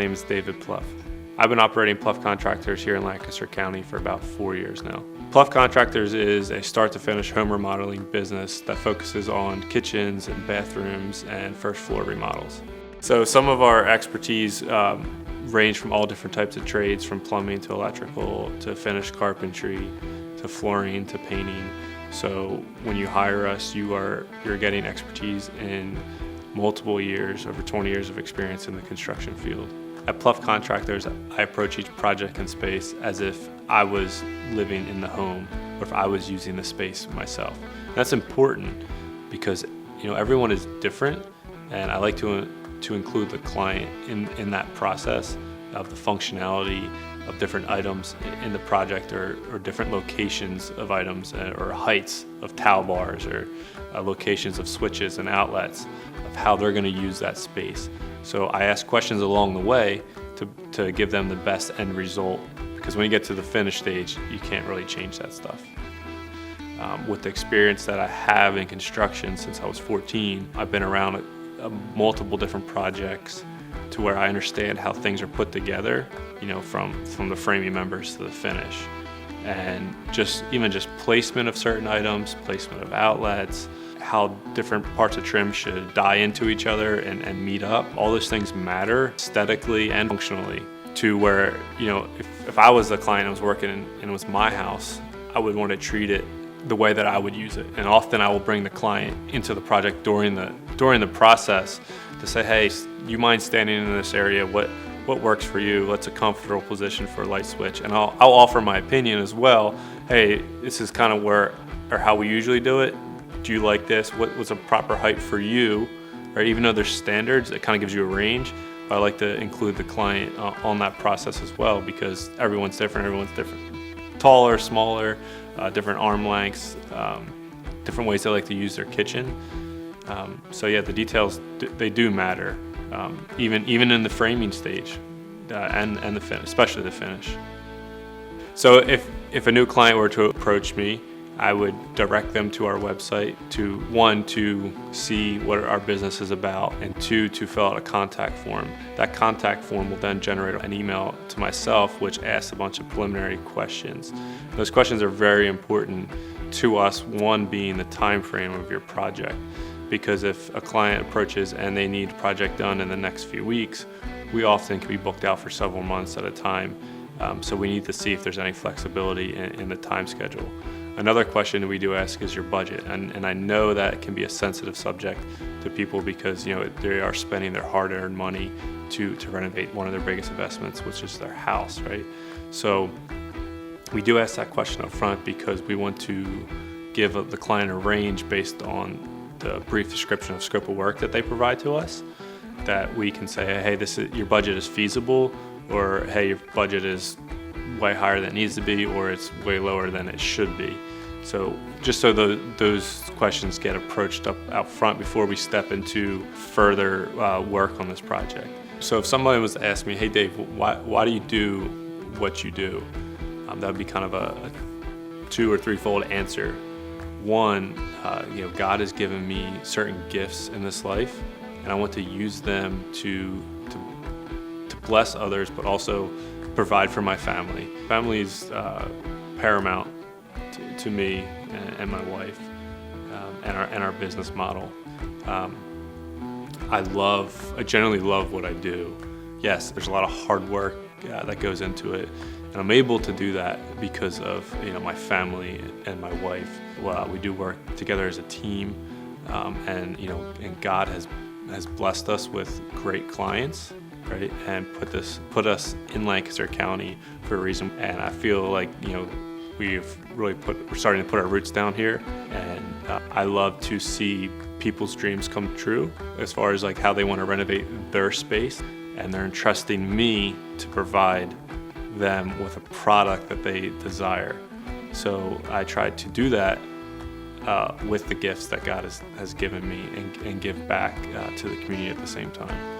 name is David Pluff. I've been operating Pluff Contractors here in Lancaster County for about 4 years now. Pluff Contractors is a start-to-finish home remodeling business that focuses on kitchens and bathrooms and first floor remodels. So some of our expertise range from all different types of trades, from plumbing to electrical to finished carpentry to flooring to painting. So when you hire us, you're getting expertise in multiple years, over 20 years of experience in the construction field. At Pluff Contractors, I approach each project and space as if I was living in the home or if I was using the space myself. And that's important because everyone is different, and I like to include the client in that process of the functionality of different items in the project, or different locations of items, or heights of towel bars, or locations of switches and outlets, of how they're going to use that space. So I ask questions along the way to give them the best end result, because when you get to the finish stage, you can't really change that stuff. With the experience that I have in construction since I was 14, I've been around multiple different projects to where I understand how things are put together, from the framing members to the finish. And even just placement of certain items, placement of outlets, how different parts of trim should die into each other and meet up. All those things matter aesthetically and functionally, to where, if I was the client and was working and it was my house, I would want to treat it the way that I would use it. And often I will bring the client into the project during the process to say, hey, you mind standing in this area? What works for you? What's a comfortable position for a light switch? And I'll offer my opinion as well. Hey, this is kind of how we usually do it. Do you like this? What was a proper height for you? Right? Even though there's standards, it kind of gives you a range. But I like to include the client on that process as well, because everyone's different. Taller, smaller, different arm lengths, different ways they like to use their kitchen. So yeah, the details, they do matter, even in the framing stage, and the finish, especially the finish. So if a new client were to approach me, I would direct them to our website to see what our business is about, and to fill out a contact form. That contact form will then generate an email to myself, which asks a bunch of preliminary questions. Those questions are very important to us, one being the time frame of your project. Because if a client approaches and they need a project done in the next few weeks, we often can be booked out for several months at a time. So we need to see if there's any flexibility in the time schedule. Another question we do ask is your budget, and I know that it can be a sensitive subject to people, because they are spending their hard-earned money to renovate one of their biggest investments, which is their house, right? So we do ask that question up front, because we want to give the client a range based on the brief description of scope of work that they provide to us, that we can say, hey, your budget is feasible, or hey, your budget is way higher than it needs to be, or it's way lower than it should be. So just so those questions get approached out front before we step into further work on this project. So if somebody was to ask me, hey Dave, why do you do what you do? That would be kind of a 2 or 3-fold answer. One, God has given me certain gifts in this life, and I want to use them to bless others, but also provide for my family. Family is paramount to me and my wife, and our business model. I generally love what I do. Yes, there's a lot of hard work that goes into it, and I'm able to do that because of my family and my wife. Well, we do work together as a team, and God has blessed us with great clients, right? And put us in Lancaster County for a reason. And I feel like we're starting to put our roots down here, and I love to see people's dreams come true as far as how they want to renovate their space, and they're entrusting me to provide them with a product that they desire. So I try to do that with the gifts that God has given me, and give back to the community at the same time.